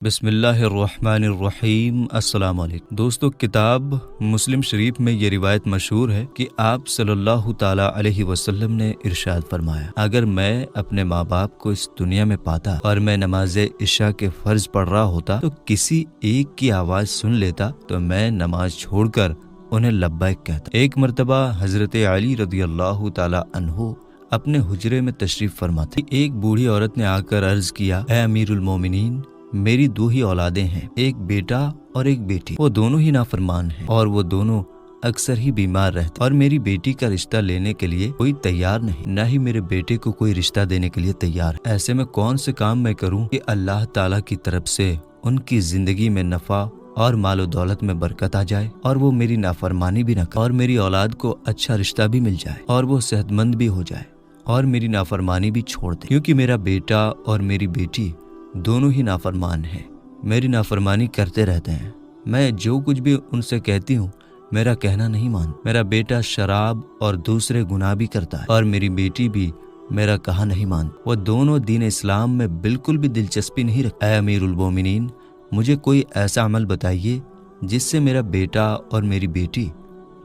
بسم اللہ الرحمن الرحیم۔ السلام علیکم دوستو، کتاب مسلم شریف میں یہ روایت مشہور ہے کہ آپ صلی اللہ تعالی علیہ وسلم نے ارشاد فرمایا، اگر میں اپنے ماں باپ کو اس دنیا میں پاتا اور میں نماز عشاء کے فرض پڑھ رہا ہوتا تو کسی ایک کی آواز سن لیتا تو میں نماز چھوڑ کر انہیں لبیک کہتا۔ ایک مرتبہ حضرت علی رضی اللہ تعالی عنہ اپنے حجرے میں تشریف فرما تھے۔ ایک بوڑھی عورت نے آ کر عرض کیا، اے امیر المومنین، میری دو ہی اولادیں ہیں، ایک بیٹا اور ایک بیٹی، وہ دونوں ہی نافرمان ہیں اور وہ دونوں اکثر ہی بیمار رہتے، اور میری بیٹی کا رشتہ لینے کے لیے کوئی تیار نہیں، نہ ہی میرے بیٹے کو کوئی رشتہ دینے کے لیے تیار ہے۔ ایسے میں کون سے کام میں کروں کہ اللہ تعالیٰ کی طرف سے ان کی زندگی میں نفع اور مال و دولت میں برکت آ جائے، اور وہ میری نافرمانی بھی نہ کرے، اور میری اولاد کو اچھا رشتہ بھی مل جائے، اور وہ صحت مند بھی ہو جائے، اور میری نافرمانی بھی چھوڑ دے، کیونکہ میرا بیٹا اور میری بیٹی دونوں ہی نافرمان ہیں، میری نافرمانی کرتے رہتے ہیں، میں جو کچھ بھی ان سے کہتی ہوں میرا کہنا نہیں مانتا، میرا بیٹا شراب اور دوسرے گناہ بھی کرتا ہے، اور میری بیٹی بھی میرا کہا نہیں مانتی، وہ دونوں دین اسلام میں بالکل بھی دلچسپی نہیں رکھتے۔ اے امیر المومنین، مجھے کوئی ایسا عمل بتائیے جس سے میرا بیٹا اور میری بیٹی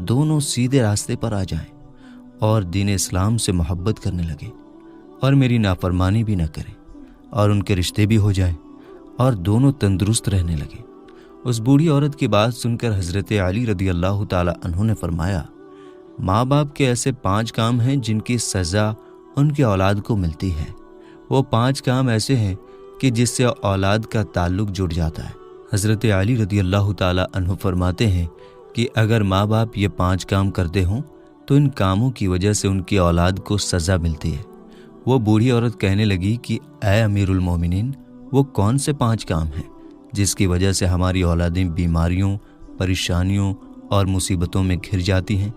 دونوں سیدھے راستے پر آ جائیں اور دین اسلام سے محبت کرنے لگے اور میری نافرمانی بھی نہ کریں، اور ان کے رشتے بھی ہو جائیں اور دونوں تندرست رہنے لگے۔ اس بوڑھی عورت کی بات سن کر حضرت علی رضی اللہ تعالی عنہ نے فرمایا، ماں باپ کے ایسے 5 کام ہیں جن کی سزا ان کی اولاد کو ملتی ہے۔ وہ 5 کام ایسے ہیں کہ جس سے اولاد کا تعلق جڑ جاتا ہے۔ حضرت علی رضی اللہ تعالی عنہ فرماتے ہیں کہ اگر ماں باپ یہ 5 کام کرتے ہوں تو ان کاموں کی وجہ سے ان کی اولاد کو سزا ملتی ہے۔ وہ بوڑھی عورت کہنے لگی کہ اے امیر المومنین، وہ کون سے 5 کام ہیں جس کی وجہ سے ہماری اولادیں بیماریوں، پریشانیوں اور مصیبتوں میں گھر جاتی ہیں؟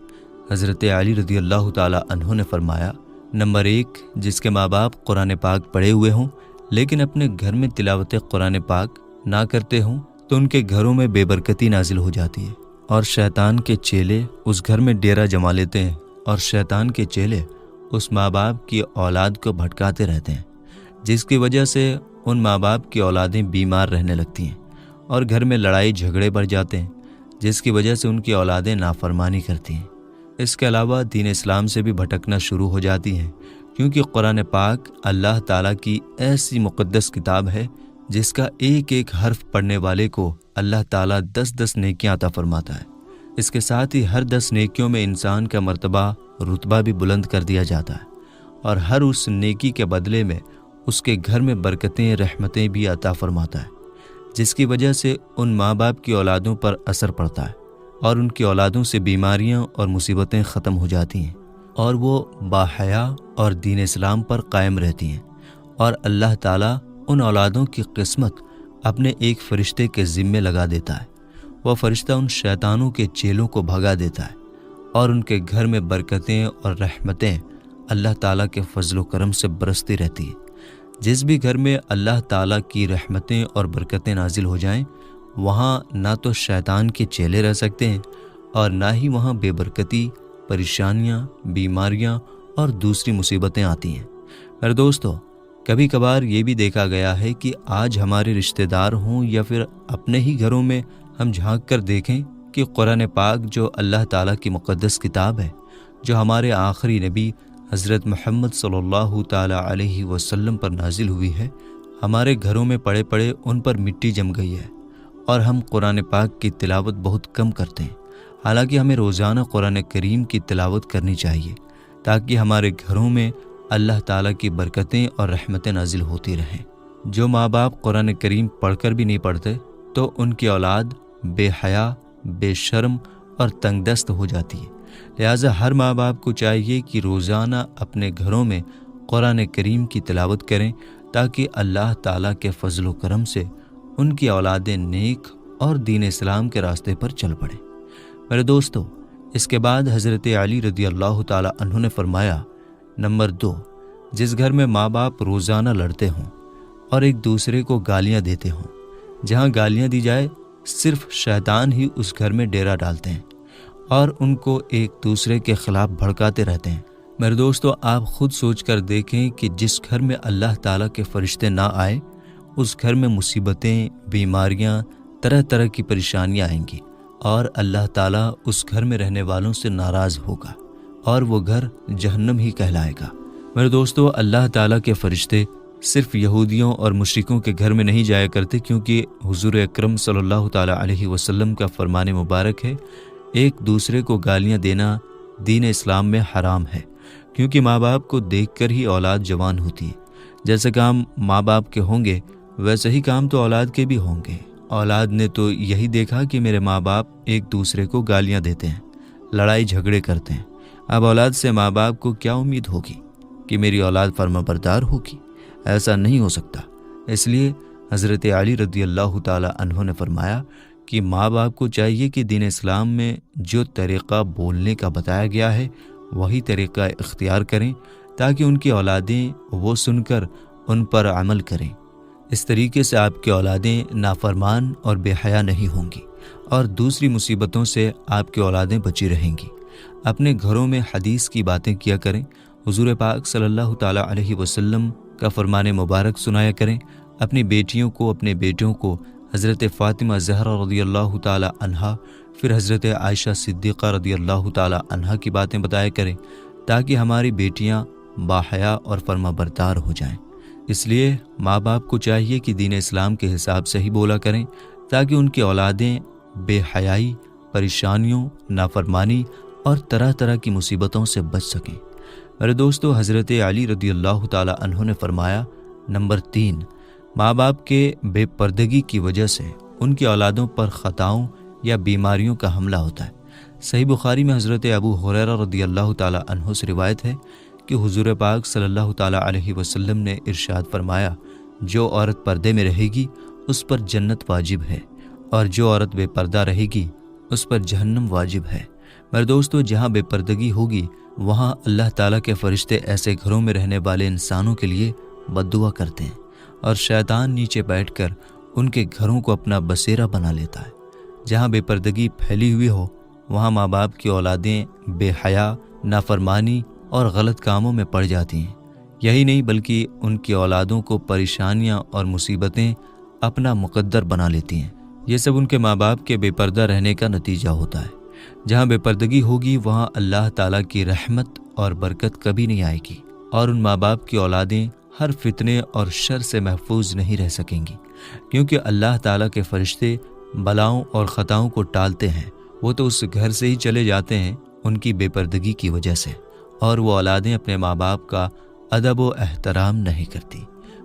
حضرت علی رضی اللہ تعالی عنہ نے فرمایا، نمبر 1، جس کے ماں باپ قرآن پاک پڑھے ہوئے ہوں لیکن اپنے گھر میں تلاوت قرآن پاک نہ کرتے ہوں تو ان کے گھروں میں بے برکتی نازل ہو جاتی ہے، اور شیطان کے چیلے اس گھر میں ڈیرا جما لیتے ہیں، اور شیطان کے چیلے اس ماں باپ کی اولاد کو بھٹکاتے رہتے ہیں، جس کی وجہ سے ان ماں باپ کی اولادیں بیمار رہنے لگتی ہیں اور گھر میں لڑائی جھگڑے بڑھ جاتے ہیں، جس کی وجہ سے ان کی اولادیں نافرمانی کرتی ہیں۔ اس کے علاوہ دین اسلام سے بھی بھٹکنا شروع ہو جاتی ہیں، کیونکہ قرآن پاک اللہ تعالیٰ کی ایسی مقدس کتاب ہے جس کا ایک ایک حرف پڑھنے والے کو اللہ تعالیٰ 10 نیکیاں عطا فرماتا ہے۔ اس کے ساتھ ہی ہر 10 نیکیوں میں انسان کا مرتبہ رتبہ بھی بلند کر دیا جاتا ہے، اور ہر اس نیکی کے بدلے میں اس کے گھر میں برکتیں، رحمتیں بھی عطا فرماتا ہے، جس کی وجہ سے ان ماں باپ کی اولادوں پر اثر پڑتا ہے، اور ان کی اولادوں سے بیماریاں اور مصیبتیں ختم ہو جاتی ہیں، اور وہ باحیا اور دین اسلام پر قائم رہتی ہیں، اور اللہ تعالیٰ ان اولادوں کی قسمت اپنے ایک فرشتے کے ذمے لگا دیتا ہے۔ وہ فرشتہ ان شیطانوں کے چیلوں کو بھگا دیتا ہے، اور ان کے گھر میں برکتیں اور رحمتیں اللہ تعالیٰ کے فضل و کرم سے برستی رہتی ہیں۔ جس بھی گھر میں اللہ تعالیٰ کی رحمتیں اور برکتیں نازل ہو جائیں، وہاں نہ تو شیطان کے چیلے رہ سکتے ہیں، اور نہ ہی وہاں بے برکتی، پریشانیاں، بیماریاں اور دوسری مصیبتیں آتی ہیں۔ میرے دوستو، کبھی کبھار یہ بھی دیکھا گیا ہے کہ آج ہمارے رشتہ دار ہوں یا پھر اپنے ہی گھروں میں ہم جھانک کر دیکھیں کہ قرآن پاک جو اللہ تعالیٰ کی مقدس کتاب ہے، جو ہمارے آخری نبی حضرت محمد صلی اللہ تعالی علیہ وسلم پر نازل ہوئی ہے، ہمارے گھروں میں پڑے پڑے ان پر مٹی جم گئی ہے، اور ہم قرآن پاک کی تلاوت بہت کم کرتے ہیں۔ حالانکہ ہمیں روزانہ قرآن کریم کی تلاوت کرنی چاہیے تاکہ ہمارے گھروں میں اللہ تعالیٰ کی برکتیں اور رحمتیں نازل ہوتی رہیں۔ جو ماں باپ قرآن کریم پڑھ کر بھی نہیں پڑھتے تو ان کی اولاد بے حیا، بے شرم اور تنگ دست ہو جاتی ہے۔ لہٰذا ہر ماں باپ کو چاہیے کہ روزانہ اپنے گھروں میں قرآن کریم کی تلاوت کریں تاکہ اللہ تعالیٰ کے فضل و کرم سے ان کی اولادیں نیک اور دین اسلام کے راستے پر چل پڑیں۔ میرے دوستو، اس کے بعد حضرت علی رضی اللہ تعالی عنہ نے فرمایا، نمبر 2، جس گھر میں ماں باپ روزانہ لڑتے ہوں اور ایک دوسرے کو گالیاں دیتے ہوں، جہاں گالیاں دی جائے صرف شیطان ہی اس گھر میں ڈیرا ڈالتے ہیں اور ان کو ایک دوسرے کے خلاف بھڑکاتے رہتے ہیں۔ میرے دوستو، آپ خود سوچ کر دیکھیں کہ جس گھر میں اللہ تعالیٰ کے فرشتے نہ آئے، اس گھر میں مصیبتیں، بیماریاں، طرح طرح کی پریشانیاں آئیں گی، اور اللہ تعالیٰ اس گھر میں رہنے والوں سے ناراض ہوگا اور وہ گھر جہنم ہی کہلائے گا۔ میرے دوستو، اللہ تعالیٰ کے فرشتے صرف یہودیوں اور مشرکوں کے گھر میں نہیں جایا کرتے، کیونکہ حضور اکرم صلی اللہ تعالیٰ علیہ وسلم کا فرمان مبارک ہے، ایک دوسرے کو گالیاں دینا دین اسلام میں حرام ہے، کیونکہ ماں باپ کو دیکھ کر ہی اولاد جوان ہوتی ہے۔ جیسے کام ماں باپ کے ہوں گے ویسے ہی کام تو اولاد کے بھی ہوں گے۔ اولاد نے تو یہی دیکھا کہ میرے ماں باپ ایک دوسرے کو گالیاں دیتے ہیں، لڑائی جھگڑے کرتے ہیں، اب اولاد سے ماں باپ کو کیا امید ہوگی کہ میری اولاد فرما بردار ہوگی؟ ایسا نہیں ہو سکتا۔ اس لیے حضرت علی رضی اللہ تعالی عنہ نے فرمایا کہ ماں باپ کو چاہیے کہ دین اسلام میں جو طریقہ بولنے کا بتایا گیا ہے وہی طریقہ اختیار کریں، تاکہ ان کی اولادیں وہ سن کر ان پر عمل کریں۔ اس طریقے سے آپ کی اولادیں نافرمان اور بے حیا نہیں ہوں گی، اور دوسری مصیبتوں سے آپ کی اولادیں بچی رہیں گی۔ اپنے گھروں میں حدیث کی باتیں کیا کریں، حضور پاک صلی اللہ تعالیٰ علیہ وسلم کا فرمان مبارک سنایا کریں۔ اپنی بیٹیوں کو، اپنے بیٹوں کو حضرت فاطمہ زہرا رضی اللہ تعالیٰ عنہا، پھر حضرت عائشہ صدیقہ رضی اللہ تعالیٰ عنہا کی باتیں بتایا کریں، تاکہ ہماری بیٹیاں باحیا اور فرما بردار ہو جائیں۔ اس لیے ماں باپ کو چاہیے کہ دین اسلام کے حساب سے ہی بولا کریں، تاکہ ان کی اولادیں بے حیائی، پریشانیوں، نافرمانی اور طرح طرح کی مصیبتوں سے بچ سکیں۔ میرے دوستو، حضرت علی رضی اللہ تعالیٰ عنہ نے فرمایا، نمبر 3، ماں باپ کے بے پردگی کی وجہ سے ان کی اولادوں پر خطاؤں یا بیماریوں کا حملہ ہوتا ہے۔ صحیح بخاری میں حضرت ابو ہریرہ رضی اللہ تعالیٰ عنہ سے روایت ہے کہ حضور پاک صلی اللہ تعالیٰ علیہ وسلم نے ارشاد فرمایا، جو عورت پردے میں رہے گی اس پر جنت واجب ہے، اور جو عورت بے پردہ رہے گی اس پر جہنم واجب ہے۔ میرے دوستو، جہاں بے پردگی ہوگی وہاں اللہ تعالیٰ کے فرشتے ایسے گھروں میں رہنے والے انسانوں کے لیے بد دعا کرتے ہیں، اور شیطان نیچے بیٹھ کر ان کے گھروں کو اپنا بسیرا بنا لیتا ہے۔ جہاں بے پردگی پھیلی ہوئی ہو وہاں ماں باپ کی اولادیں بے حیا، نافرمانی اور غلط کاموں میں پڑ جاتی ہیں۔ یہی نہیں بلکہ ان کی اولادوں کو پریشانیاں اور مصیبتیں اپنا مقدر بنا لیتی ہیں۔ یہ سب ان کے ماں باپ کے بے پردہ رہنے کا نتیجہ ہوتا ہے۔ جہاں بے پردگی ہوگی وہاں اللہ تعالیٰ کی رحمت اور برکت کبھی نہیں آئے گی، اور ان ماں باپ کی اولادیں ہر فتنے اور شر سے محفوظ نہیں رہ سکیں گی، کیونکہ اللہ تعالیٰ کے فرشتے بلاؤں اور خطاؤں کو ٹالتے ہیں۔ وہ تو اس گھر سے ہی چلے جاتے ہیں ان کی بے پردگی کی وجہ سے، اور وہ اولادیں اپنے ماں باپ کا ادب و احترام نہیں کرتی،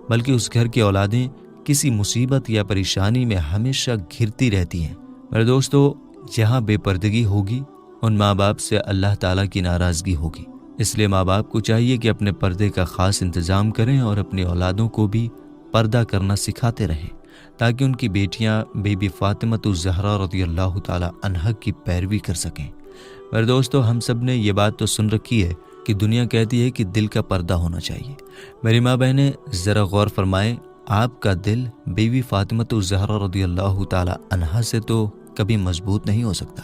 بلکہ اس گھر کی اولادیں کسی مصیبت یا پریشانی میں ہمیشہ گھرتی رہتی ہیں۔ میرے دوستو، جہاں بے پردگی ہوگی ان ماں باپ سے اللہ تعالیٰ کی ناراضگی ہوگی۔ اس لیے ماں باپ کو چاہیے کہ اپنے پردے کا خاص انتظام کریں اور اپنی اولادوں کو بھی پردہ کرنا سکھاتے رہیں، تاکہ ان کی بیٹیاں بی بی فاطمہ الزہرا رضی اللہ تعالیٰ عنہا کی پیروی کر سکیں۔ میرے دوستو، ہم سب نے یہ بات تو سن رکھی ہے کہ دنیا کہتی ہے کہ دل کا پردہ ہونا چاہیے۔ میری ماں بہنیں، ذرا غور فرمائیں، آپ کا دل بی بی فاطمہ الزہرا رضی اللہ تعالیٰ عنہا سے تو کبھی مضبوط نہیں ہو سکتا۔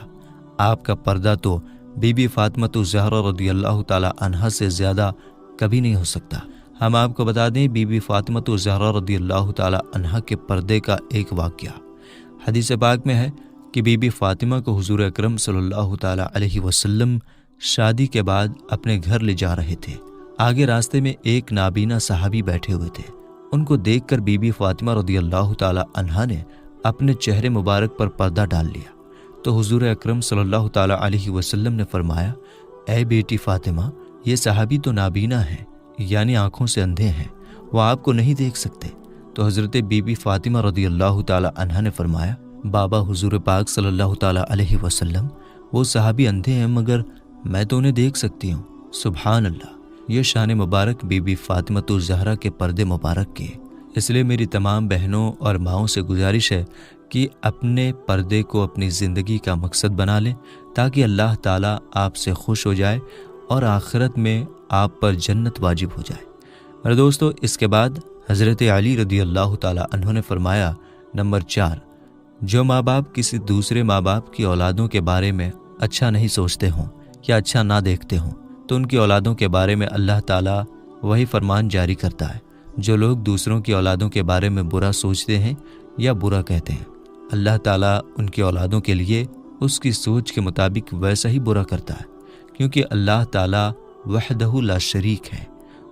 آپ کا پردہ تو بی بی فاطمہ الزہرا رضی اللہ تعالیٰ عنہا سے زیادہ کبھی نہیں ہو سکتا۔ ہم آپ کو بتا دیں، بی بی فاطمہ الزہرا رضی اللہ تعالیٰ عنہا کے پردے کا ایک واقعہ حدیث پاک میں ہے کہ بی بی فاطمہ کو حضور اکرم صلی اللہ تعالیٰ علیہ وسلم شادی کے بعد اپنے گھر لے جا رہے تھے۔ آگے راستے میں ایک نابینا صحابی بیٹھے ہوئے تھے۔ ان کو دیکھ کر بی بی فاطمہ رضی اللہ تعالیٰ عنہا نے اپنے چہرے مبارک پر پردہ ڈال لیا، تو حضور اکرم صلی اللہ تعالیٰ علیہ وسلم نے فرمایا، اے بیٹی فاطمہ، یہ صحابی تو نابینا ہیں، یعنی آنکھوں سے اندھے ہیں، وہ آپ کو نہیں دیکھ سکتے۔ تو حضرت بی بی فاطمہ رضی اللہ تعالیٰ عنہا نے فرمایا، بابا حضور پاک صلی اللہ تعالیٰ علیہ وسلم، وہ صحابی اندھے ہیں مگر میں تو انہیں دیکھ سکتی ہوں۔ سبحان اللہ، یہ شان مبارک بی بی فاطمہ الزہرا کے پردے مبارک کے۔ اس لیے میری تمام بہنوں اور ماؤں سے گزارش ہے کہ اپنے پردے کو اپنی زندگی کا مقصد بنا لیں، تاکہ اللہ تعالیٰ آپ سے خوش ہو جائے اور آخرت میں آپ پر جنت واجب ہو جائے۔ میرے دوستو، اس کے بعد حضرت علی رضی اللہ تعالیٰ عنہ نے فرمایا، نمبر 4، جو ماں باپ کسی دوسرے ماں باپ کی اولادوں کے بارے میں اچھا نہیں سوچتے ہوں یا اچھا نہ دیکھتے ہوں، تو ان کی اولادوں کے بارے میں اللہ تعالیٰ وہی فرمان جاری کرتا ہے، جو لوگ دوسروں کی اولادوں کے بارے میں برا سوچتے ہیں یا برا کہتے ہیں، اللہ تعالیٰ ان کی اولادوں کے لیے اس کی سوچ کے مطابق ویسا ہی برا کرتا ہے، کیونکہ اللہ تعالیٰ وحدہ لا شریک ہے،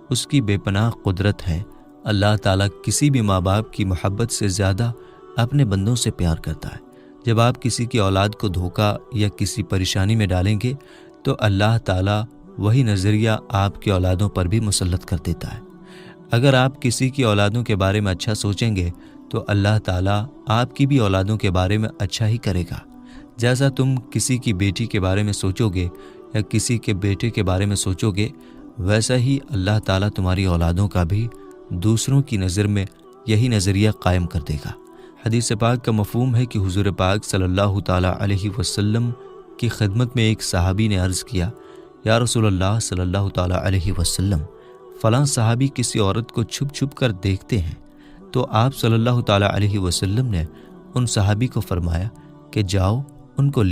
اس کی بے پناہ قدرت ہے۔ اللہ تعالیٰ کسی بھی ماں باپ کی محبت سے زیادہ اپنے بندوں سے پیار کرتا ہے۔ جب آپ کسی کی اولاد کو دھوکہ یا کسی پریشانی میں ڈالیں گے تو اللہ تعالیٰ وہی نظریہ آپ کی اولادوں پر بھی مسلط کر دیتا ہے۔ اگر آپ کسی کی اولادوں کے بارے میں اچھا سوچیں گے تو اللہ تعالیٰ آپ کی بھی اولادوں کے بارے میں اچھا ہی کرے گا۔ جیسا تم کسی کی بیٹی کے بارے میں سوچو گے یا کسی کے بیٹے کے بارے میں سوچو گے، ویسا ہی اللہ تعالیٰ تمہاری اولادوں کا بھی دوسروں کی نظر میں یہی نظریہ قائم کر دے گا۔ حدیث پاک کا مفہوم ہے کہ حضور پاک صلی اللہ تعالیٰ علیہ وسلم کی خدمت میں ایک صحابی نے عرض کیا، یا رسول اللہ صلی اللہ تعالیٰ علیہ وسلم، فلاں صحابی کسی عورت کو چھپ چھپ کر دیکھتے ہیں۔ تو آپ صلی اللہ تعالیٰ علیہ وسلم نے ان صحابی کو فرمایا کہ جاؤ ان کو